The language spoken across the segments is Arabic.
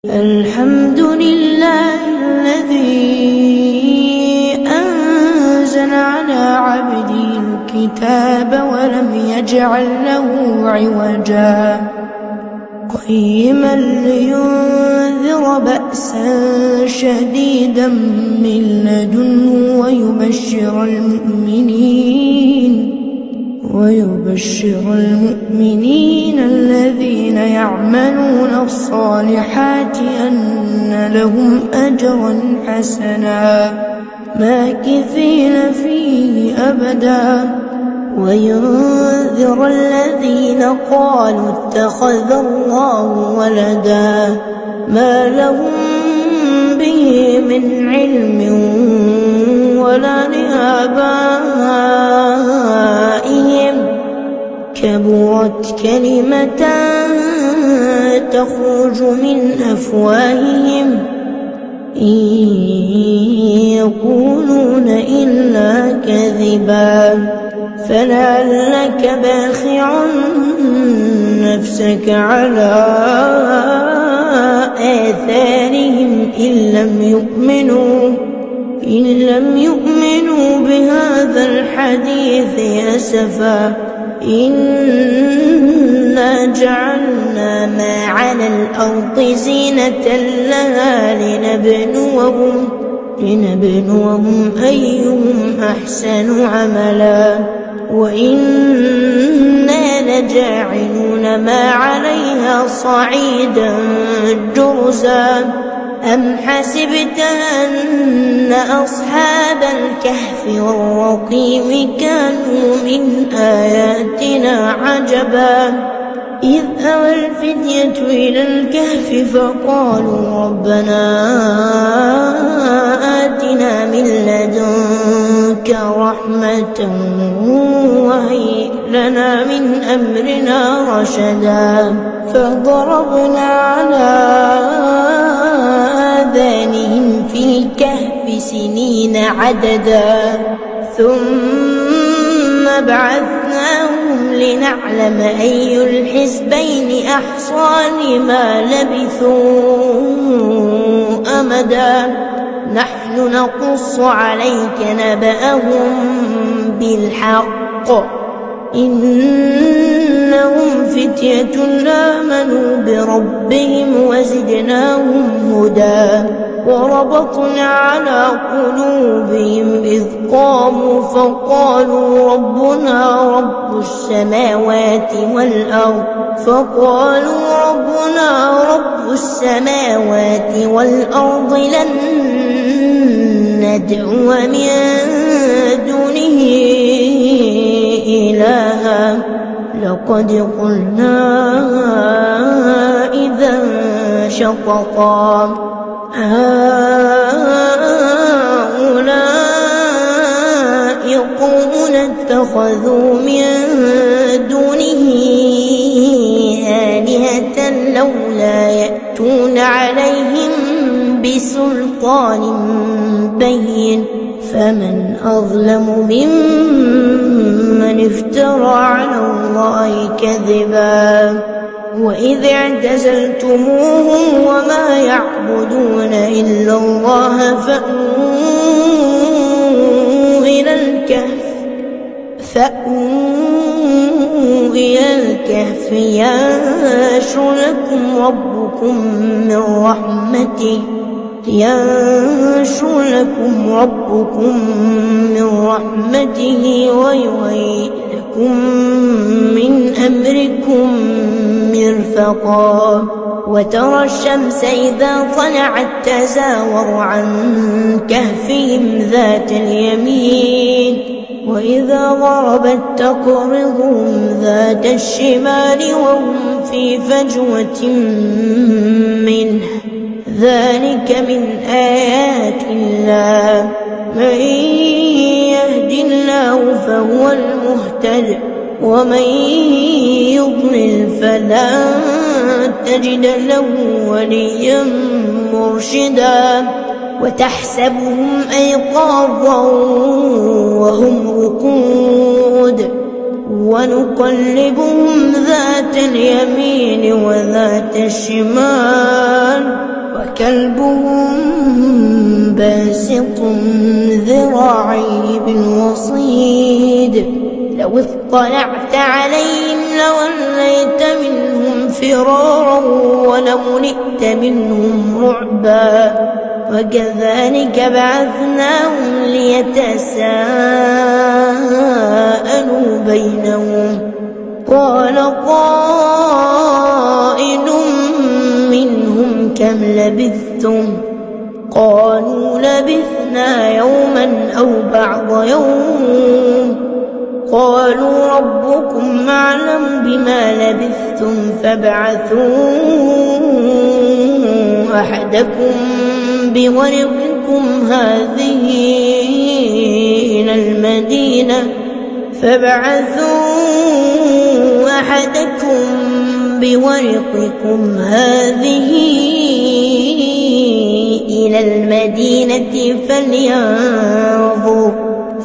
الحمد لله الذي أنزل على عبده الكتاب ولم يجعل له عوجا قيما لينذر بأسا شديدا من لدنه ويبشر المؤمنين الذين يعملون الصالحات أن لهم أجرا حسنا ماكثين فيه أبدا وينذر الذين قالوا اتخذ الله ولدا ما لهم به من علم ولا لآبائهم كبرت كلمة تخرج من أفواههم إن يقولون إلا كذبا فلعلك باخع نفسك على آثارهم إن لم يؤمنوا بهذا الحديث أسفا إنا جعلنا ما على الأرض زينة لها لنبلوهم أيهم أحسن عملا وإنا لجاعلون ما عليها صعيدا جرزا أم حسبت أن أصحاب الكهف والرقيم كانوا من آياتنا عجبا إذ أوى الفتية إلى الكهف فقالوا ربنا آتنا من لدنك رحمة وهيئ لنا من أمرنا رشدا فضربنا على آذانهم في الكهف سنين عددا ثم بعثناهم لنعلم أي الحزبين أحصى لما لبثوا أمدا نحن نقص عليك نبأهم بالحق إنهم فتية آمنوا بربهم وزدناهم هدى وربطنا على قلوبهم إذ قاموا فقالوا ربنا رب السماوات والأرض لن ندعو من دونه إلها لقد قلنا إذا شططا هؤلاء قوم اتخذوا من دونه آلهة لولا يأتون عليهم بسلطان بين فمن أظلم ممن افترى على الله كذبا وإذ اعتزلتموهم وما يعبدون إلا الله فأووا إلى الكهف ينشر لكم ربكم من رحمته ويهيئ لكم من أمركم مرفقا وترى الشمس إذا طلعت تزاور عن كهفهم ذات اليمين وإذا غربت تقرضهم ذات الشمال وهم في فجوة منه ذلك من آيات الله من يهد الله فهو المهتد ومن يضلل فلا تجد له وليا مرشدا وتحسبهم أيقاظا وهم رقود ونقلبهم ذات اليمين وذات الشمال وكلبهم باسط ذراعيه بالوصيد لو اطلعت عليهم لوليت منهم فرارا ولملئت منهم رعبا وكذلك بعثناهم ليتساءلوا بينهم قال قائل منهم كم لبثتم قالوا لبثنا يوما أو بعض يوم قالوا ربكم أعلم بما لبثتم فابعثوا أحدكم بورقكم هذه إلى المدينة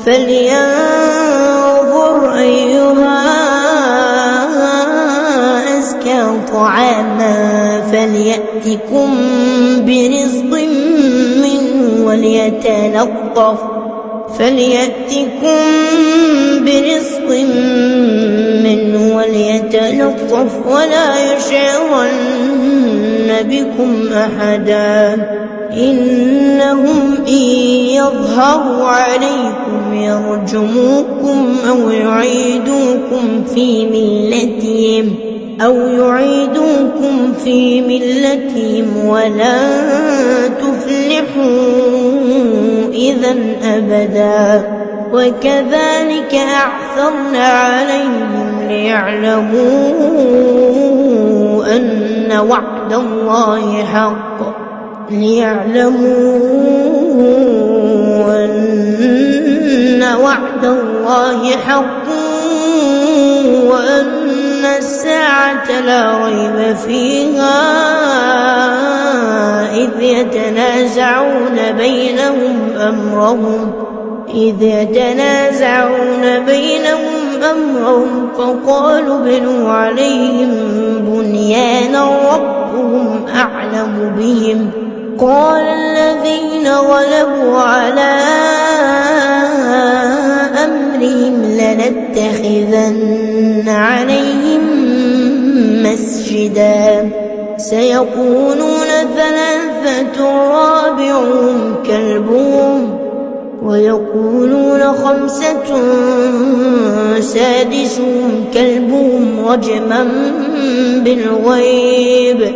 فلينظر أيها أزكى طعاما فليأتكم برزق منه وليتلطف ولا يشعرن بكم أحدا إنهم إن يظهروا عليكم يرجموكم أو يعيدوكم في ملتهم ولن تفلحوا إذا أبدا وكذلك أعثرنا عليهم ليعلموا أن وعد الله حق وأن الساعة لا ريب فيها إذ يتنازعون بينهم أمرهم فقالوا ابنوا عليهم بنيانا ربهم أعلم بهم قال الذين غلبوا على أمرهم لنتخذن عليهم مسجدا سيقولون ثلاثة رابعهم كلبهم ويقولون خمسة سادسهم كلبهم رجما بالغيب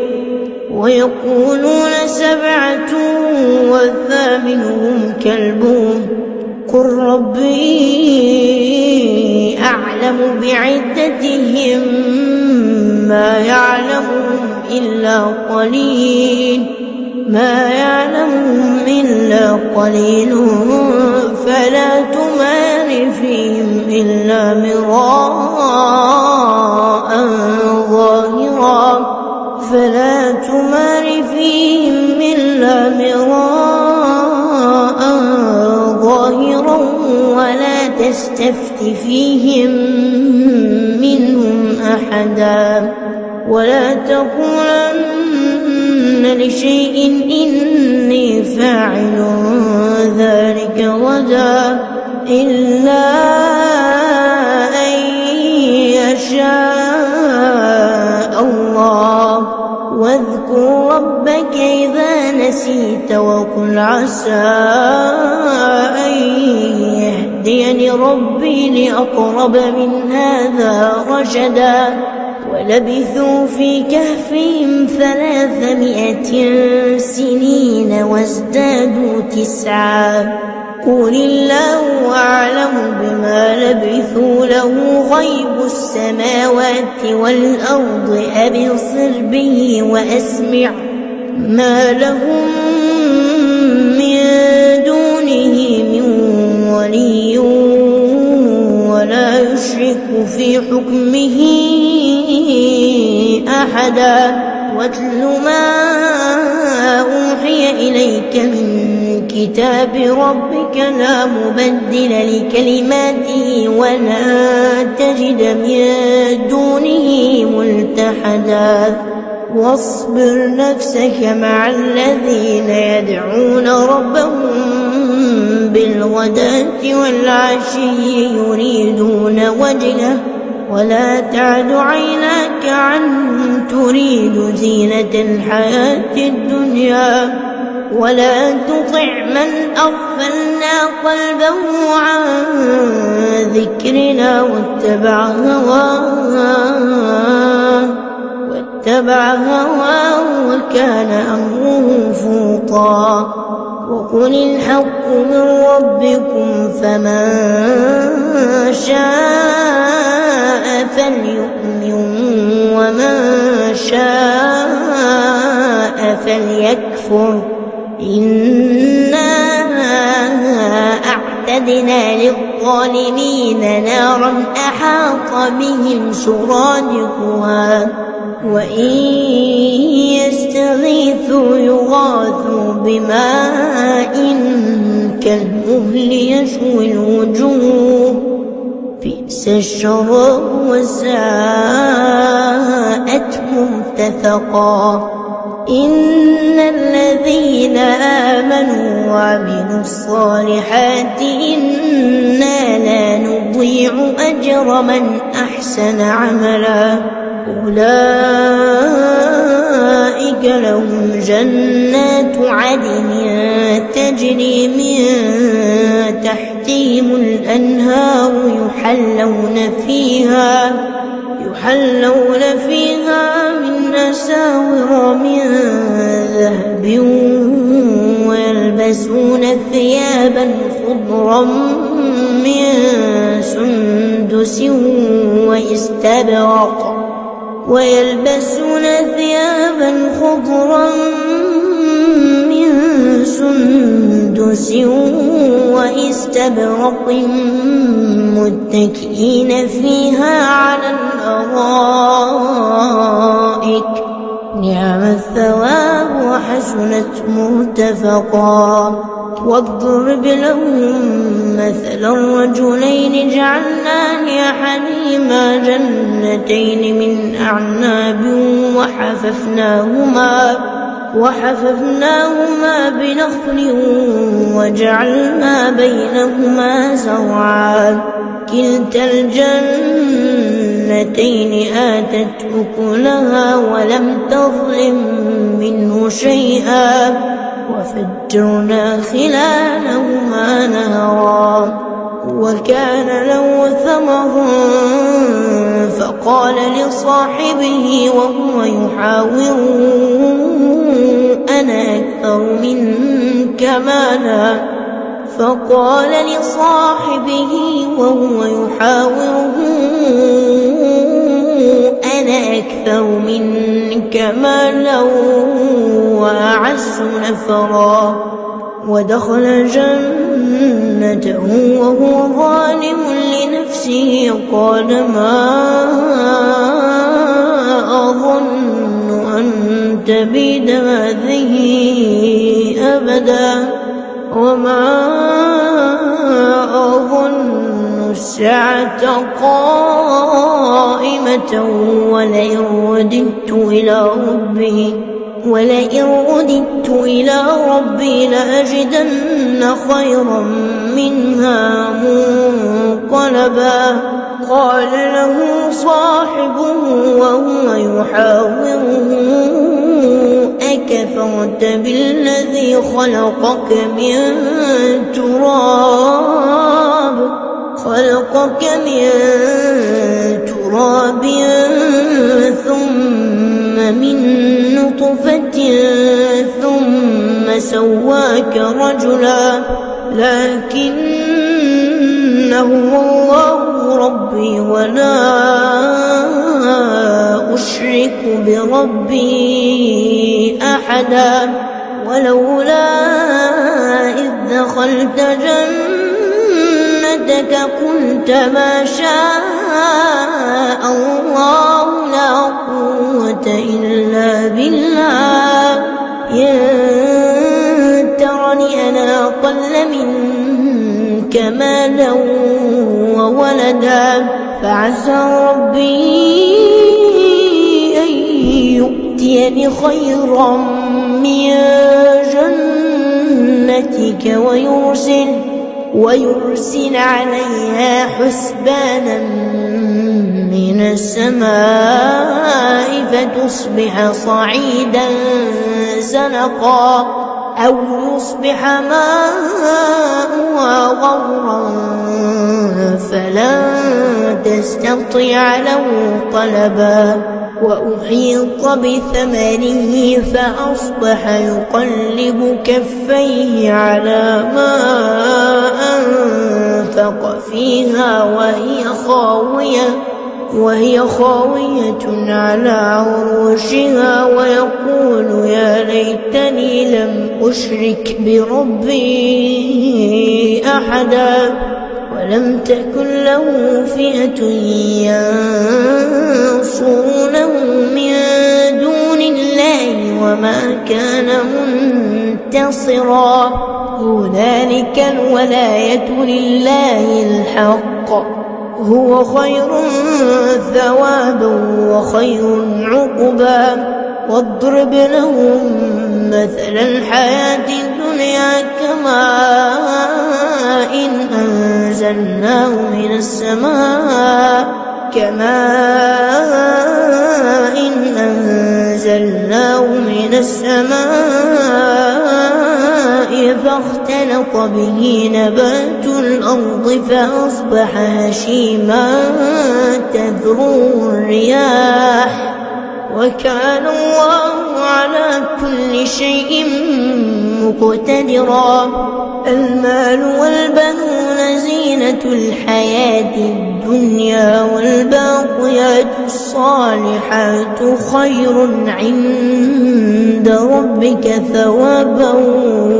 ويقولون سبعة وثامنهم كلبهم قل ربي أعلم بعدتهم ما يعلمهم إلا قليل فلا تمار فيهم إلا مراء ظاهرا ولا تستفت فيهم منهم أحدا ولا تقولن لشيء إني فاعل ذلك غدا إلا أن يشاء الله واذكر ربك إذا نسيت وقل عسى أن يهديني ربي لأقرب من هذا رشدا ولبثوا في كهفهم 300 سنين وازدادوا 9 قل الله أعلم بما لبثوا له غيب السماوات والأرض أبصر به وأسمع ما لهم من دونه من ولي ولا يشرك في حكمه أحدا واتل ما أوحي إليك من كتاب ربك لا مبدل لكلماته ولن تجد من دونه ملتحدا واصبر نفسك مع الذين يدعون ربهم بالغداة والعشي يريدون وجهه ولا تعد عيناك عنهم تريد زينة الحياة الدنيا ولا تطع من أغفلنا قلبه عن ذكرنا واتبع هواه وكان أمره فرطا وقل الحق من ربكم فمن شاء فليؤمن ومن شاء فليكفر إنا أعتدنا للظالمين نارا أحاط بهم سرادقها وإن يستغيثوا يغاثوا بماء كالمهل يشوي الوجوه بئس الشراب وساءت مرتفقا إن الذين آمنوا وعملوا الصالحات إنا لا نضيع أجر من أحسن عملا أولئك لهم جنات عدن تجري من تحتهم الأنهار يحلون فيها من أساور من ذهب ويلبسون ثيابا خضرا من سندس واستبرق متكئين فيها على الأرائك نعم الثواب وحسنت مرتفقا واضرب لهم مثلا رجلين جعلنا لأحدهما جنتين من أعناب وحففناهما بنخل وجعلنا بينهما زرعا كلتا الجنتين آتت أكلها ولم تظلم منه شيئا وفجرنا خلالهما نهرا وكان له ثمر فقال لصاحبه وهو يحاوره أنا أكثر منك مالا وأعز نفرا ودخل جنته وهو ظالم لنفسه قال ما أظن أن تبيد هذه أبدا وما أظن الساعة قائمة ولئن رددت إلى ربي لأجدن خيرا منها منقلبا قال له صاحبه وهو يحاوره أكفرت بالذي خلقك من تراب ثم من نطفة ثم سواك رجلا لكن الله ربي ولا أشرك بربي أحدا ولولا إذ دخلت جنتك قلت ما شاء الله لا قوة إلا بالله إن ترني وكان أقل منك مالا وولدا فعسى ربي أن يؤتيني خيرا من جنتك ويرسل عليها حسبانا من السماء فتصبح صعيدا زلقا أو يصبح ماؤها غورا فلن تستطيع له طلبا وأحيط بثمره فأصبح يقلب كفيه على ما أنفق فيها وهي خاوية على عروشها ويقول يا ليتني لم أشرك بربي أحدا ولم تكن له فئة ينصرونه من دون الله وما كان منتصرا هنالك الولاية لله الحق هو خير ثوابا وخير عقبا واضرب لهم مثل الحياة الدنيا كماء أنزلناه من السماء فاختلط به نبات الأرض فأصبح هشيما تذروه الرياح وكان الله على كل شيء مقتدرا المال والبنون زينة الحياة الدنيا والباقيات الصالحات خير عند ربك ثوابا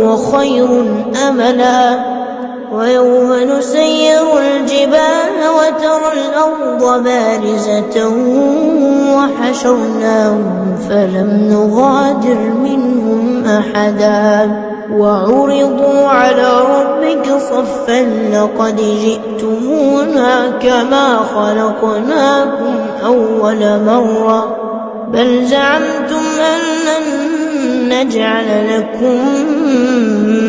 وخير أملا ويوم نسير الجبال وترى الأرض بارزة وحشرناهم فلم نغادر منهم أحدا وعرضوا على ربك صفا لقد جئتمونا كما خلقناكم أول مرة بل زعمتم أن لن نجعل لكم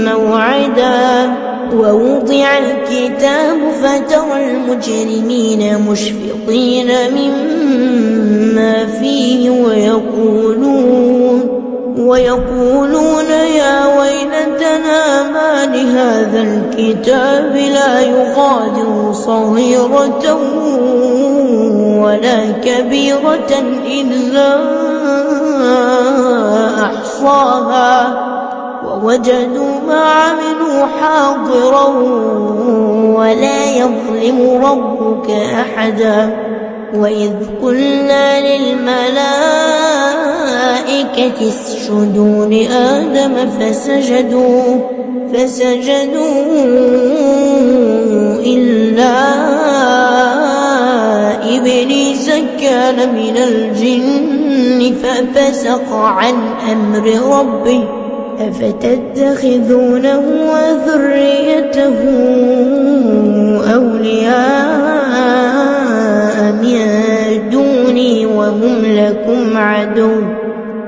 موعدا ووضع الكتاب فترى المجرمين مشفقين مما فيه ويقولون يا ويلتنا ما لهذا الكتاب لا يغادر صغيرة ولا كبيرة إلا أحصاها ووجدوا ما عملوا حاضرا ولا يظلم ربك أحدا وإذ قلنا للملائكة اسجدوا لآدم فسجدوا إلا إبليس كان من الجن ففسق عن أمر ربه أفتتخذونه وذريته أولياء من دوني وهم لكم عدو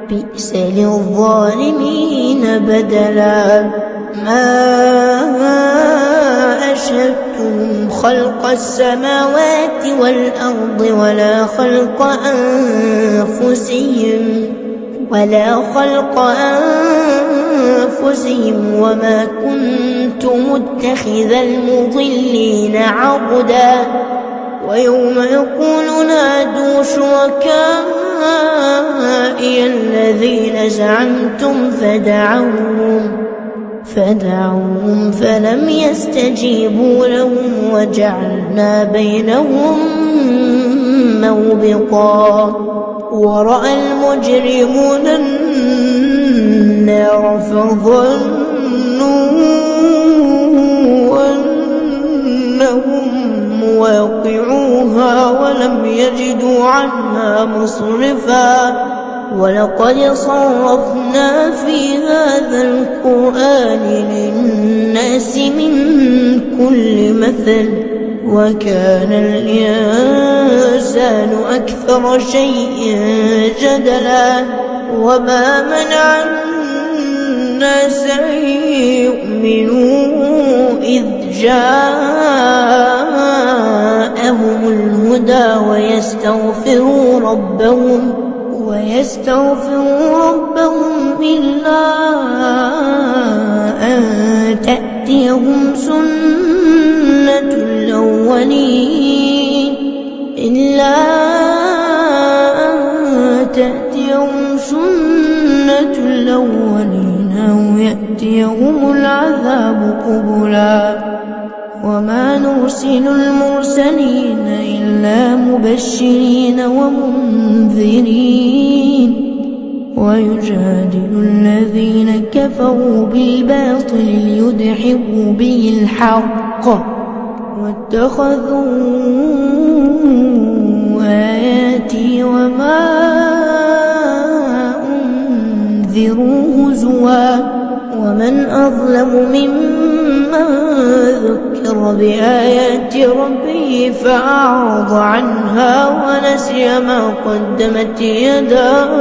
بئس للظالمين بدلا ما أشهدتهم خلق السماوات والأرض ولا خلق أنفسهم وما كنت متخذ المضلين عضدا ويوم يقول نادوا شركائي الذين زعمتم فدعوهم فلم يستجيبوا لهم وجعلنا بينهم موبقا ورأى المجرمون النار فظنوا أنهم واقعوها ولم يجدوا عنها مصرفا ولقد صرفنا في هذا القرآن كل مثل وكان الإنسان أكثر شيء جدلا وما منع الناس أن يؤمنوا إذ جاءهم الهدى ويستغفروا ربهم إلا أن تأتيهم سنة الأولين أو يأتيهم العذاب قبلا وما نرسل المرسلين إلا مبشرين ومنذرين ويجادل الذين كفروا بالباطل ليدحضوا به الحق واتخذوا آياتي وما أنذروا هزوا ومن أظلم ممن ذكر بآيات ربه فأعرض عنها ونسي ما قدمت يداه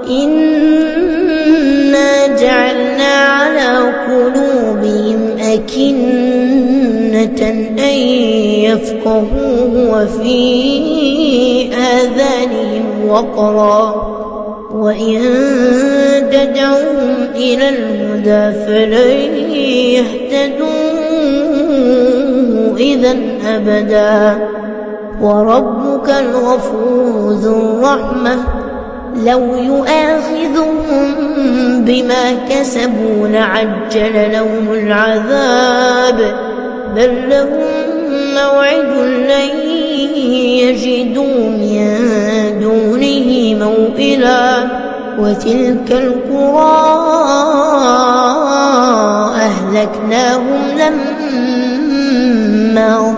إنا جعلنا على قلوبهم أكنة أن يفقهوه وفي آذانهم وقرا وإن تدعوهم إلى الهدى فلن يهتدوا إذا أبدا وربك الغفور ذو الرحمة لو يؤاخذهم بما كسبوا لعجل لهم العذاب بل لهم موعد لن يجدوا من دونه موئلا وتلك القرى أهلكناهم لما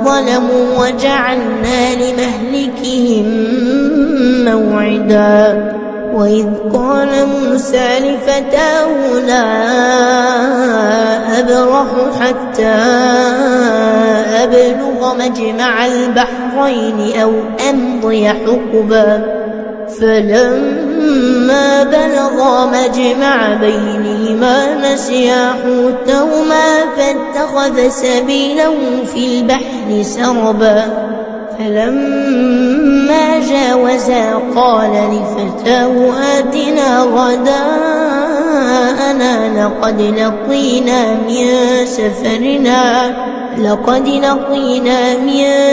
ظلموا وجعلنا لمهلكهم موعدا وإذ قال موسى لفتاه لا أبرح حتى أبلغ مجمع البحرين أو أمضي حقبا فلما بلغا مجمع بينهما نسيا حوتهما فاتخذ سبيله في البحر سربا فلما جاوزا قال لفتاه آتنا غداءنا لقد لقينا من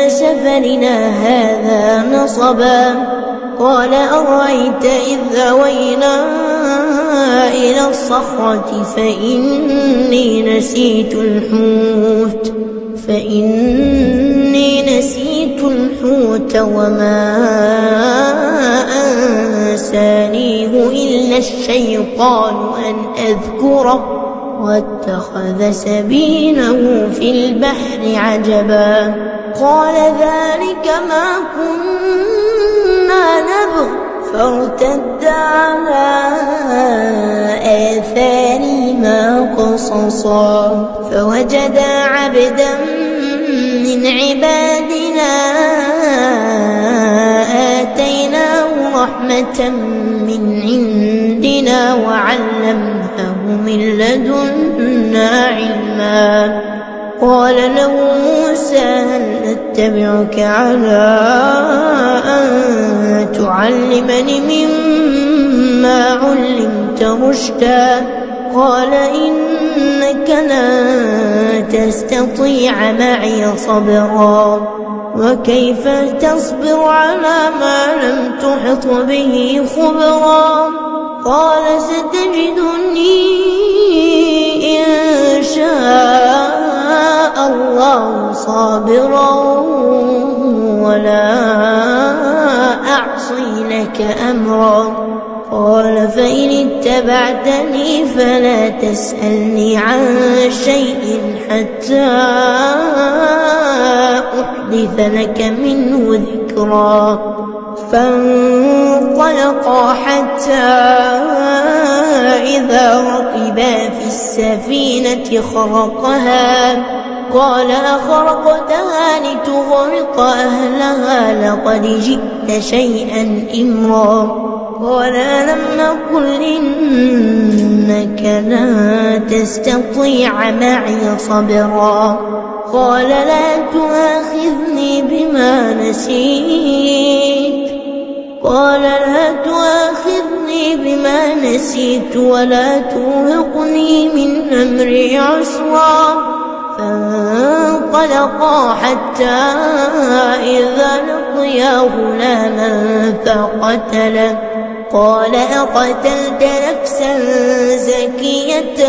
سفرنا هذا نصبا قال أرأيت إذ أوينا إلى الصخرة فإني نسيت الحوت وما أنسانيه إلا الشيطان أن أذكره واتخذ سبيله في البحر عجبا قال ذلك ما كنا نبغ فارتدا على آثارهما قصصا فوجدا عبدا من عبادنا آتيناه رحمة من عندنا وعلمناه من لدنا علما قال له موسى هل أتبعك على أن تعلمني مما علمت رشدا قال إنك لن تستطيع معي صبرا وكيف تصبر على ما لم تحط به خبرا قال ستجدني إن شاء الله صابرا ولا أعصي لك أمرا قال فإن اتبعتني فلا تسألني عن شيء حتى أحدث لك منه ذكرا فانطلقا حتى إذا ركبا في السفينة خرقها قال أخرقتها لتغرق أهلها لقد جئت شيئا إمرا قال ألم أقل إنك لن تستطيع معي صبرا قال لا تؤاخذني بما نسيت ولا ترهقني من أمري عسرا فانطلقا حتى إذا لقيا غلاما فقتله قال أقتلت نفسا زكية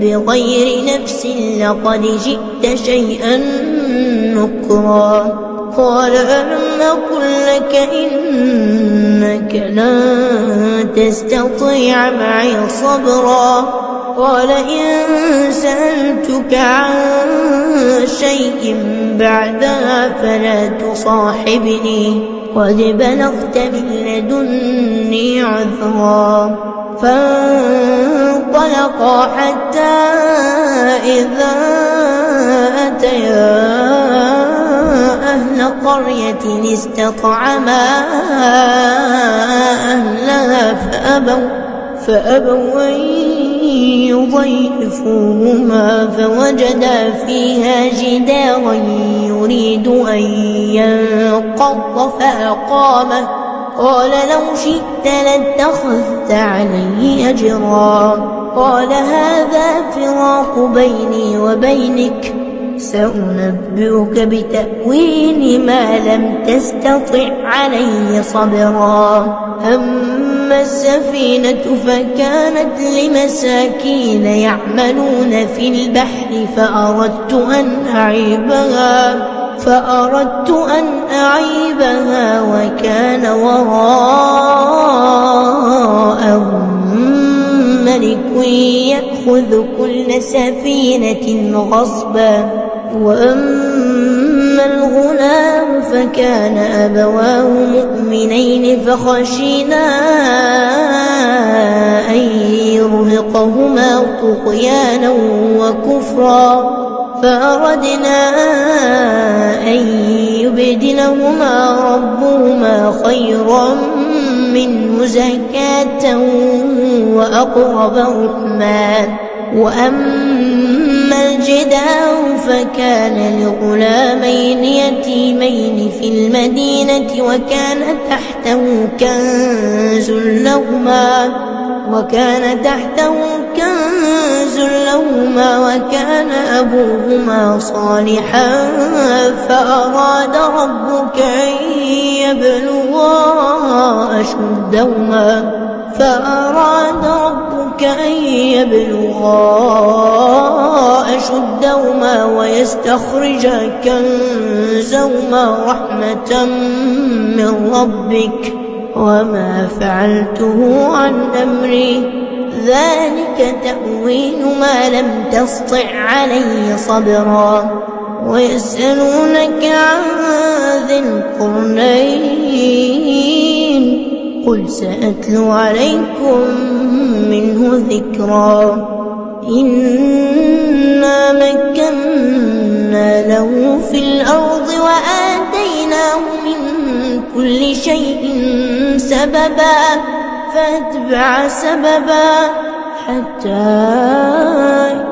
بغير نفس لقد جئت شيئا نكرا قال ألم أقل لك إنك لن تستطيع معي صبرا قال إن سألتك عن شيء بعدها فلا تصاحبني قد بلغت من لدني عذرا فانطلقا حتى إذا أتيا أهل قرية استطعما أهلها فأبوا أن يضيفوهما فوجدا فيها جدارا يريد أن ينقض فأقامه قال لو شئت لاتخذت عليه أجرا قال هذا فراق بيني وبينك سأنبئك بتأويل ما لم تستطع عليه صبرا أما السفينة فكانت لمساكين يعملون في البحر فأردت أن أعيبها وكان وراءهم ملك يأخذ كل سفينة غصبا وأما الغلام فكان أبواه مؤمنين فخشينا أن يرهقهما طغيانا وكفرا فأردنا أن يبدلهما ربهما خيرا منه زكاة وأقرب رحما وأما الجدار فكان لغلامين يتيمين في المدينة وكان تحته كنز لهما وكان أبوهما صالحا فأراد ربك أن يبلغا أشدهما ويستخرجا كنزهما رحمة من ربك وما فعلته عن أمري ذلك تأويل ما لم تسطع عليه صبرا ويسألونك عن ذي القرنين قل سأتلو عليكم منه ذكرا إنا مكنا له في الأرض وآتيناه من كل شيء سببا فأتبع سببا حتى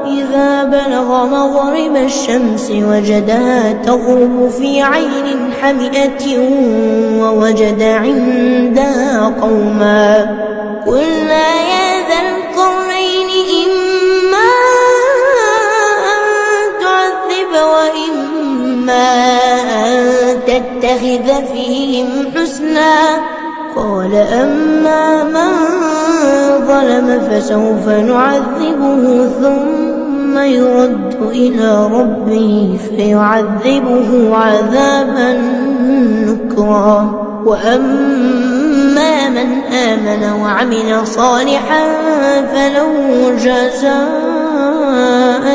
إذا بلغ مغرب الشمس وجدها تغرب في عين حمئة ووجد عندها قوما قلنا يا ذا القرنين إما أن تعذب وإما أن تتخذ فيهم حسنا قال أما من ظلم فسوف نعذبه ثم يرد إلى ربه فيعذبه عذابا نكرا وأما من آمن وعمل صالحا فله جزاء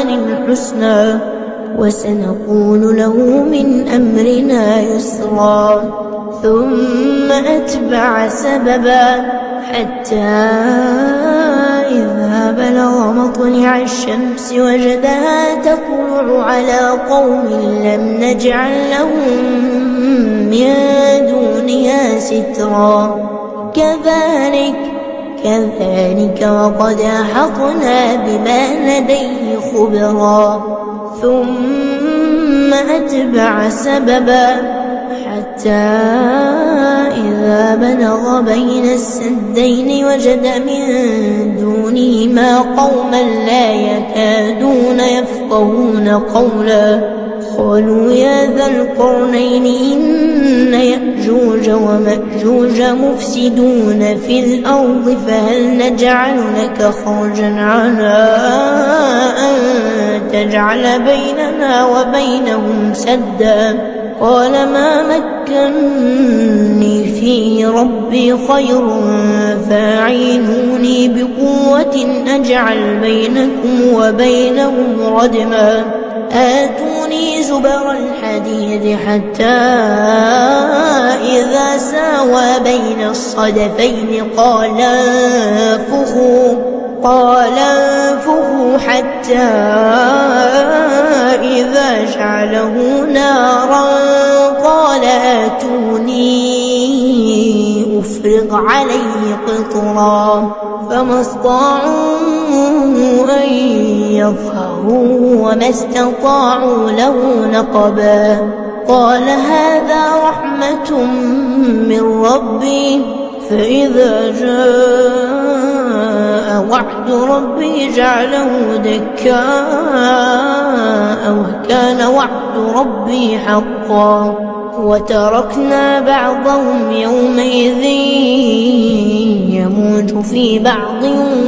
الحسنى وسنقول له من أمرنا يسرا ثم أتبع سببا حتى الشمس وجدها تطلع على قوم لم نجعل لهم من دونها سترا كذلك وقد أحطنا بما لديه خبرا ثم أتبع سببا حتى إذا بلغ بين السدين وجد من دونهما قوما لا يكادون يفقهون قولا قالوا يا ذا القرنين إن يأجوج ومأجوج مفسدون في الأرض فهل نجعل لك خرجا على أن تجعل بيننا وبينهم سدا قال ما مكني فيه ربي خير فاعينوني بقوة أجعل بينكم وبينهم ردما آتوني زبر الحديد حتى إذا ساوى بين الصدفين قال انفخوا حتى إذا جعله نارا قال آتوني أفرغ عليه قطرا فما استطاعوا أن يظهروا وما استطاعوا له نقبا قال هذا رحمة من ربي فإذا جاء وعد ربي جعله دكاء وكان وعد ربي حقا وتركنا بعضهم يومئذ يموج في بعض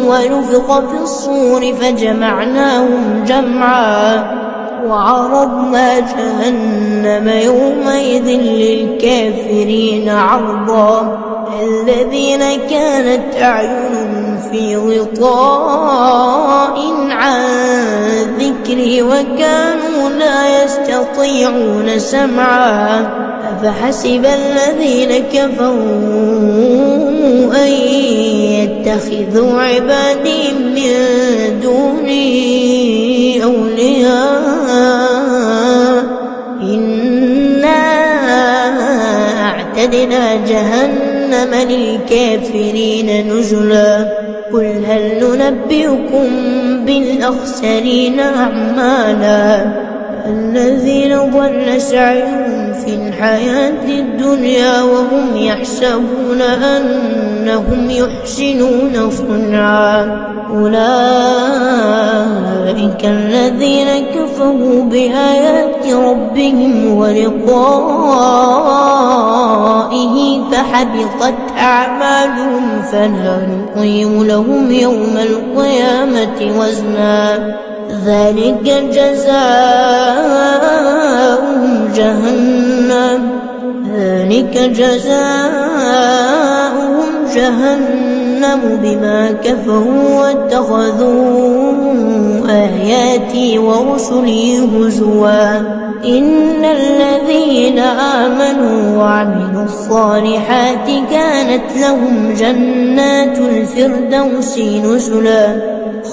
ونفخ في الصور فجمعناهم جمعا وعرضنا جهنم يومئذ للكافرين عرضا الذين كانت أعينهم في غطاء عن ذكري وكانوا لا يستطيعون سمعا أفحسب الذين كفروا أن يتخذوا عبادي من دوني أولياء إنا أعتدنا جهنم للكافرين نزلا قل هل ننبئكم بالأخسرين أعمالا الذين ضل سعيهم في الحياة الدنيا وهم يحسبون أنهم يحسنون صنعا أولئك الذين كفروا بآيات ربهم ولقائه فحبطت أعمالهم فلا نقيم لهم يوم القيامة وزنا ذلك جزاؤهم جهنم بما كفروا واتخذوا آياتي ورسلي هزوا إن الذين آمنوا وعملوا الصالحات كانت لهم جنات الفردوس نزلا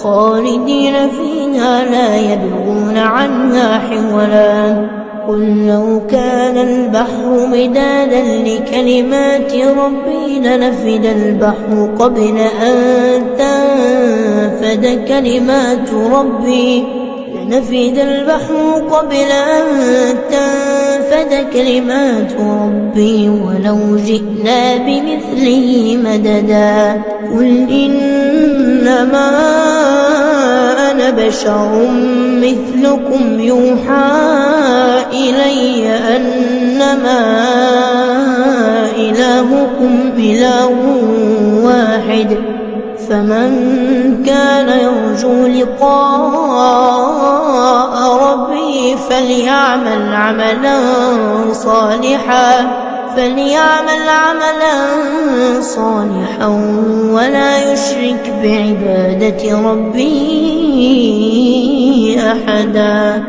خالدين فيها لا يبغون عنها حولا قل لو كان البحر مدادا لكلمات ربي لنفد البحر قبل أن تنفد كلمات ربي ولو جئنا بمثله مددا قل إنما أنا بشر مثلكم يوحى إلي أنما إلهكم إله واحد فمن كان يرجو لقاء ربه فليعمل عملا صالحا ولا يشرك بعبادة ربه أحدا.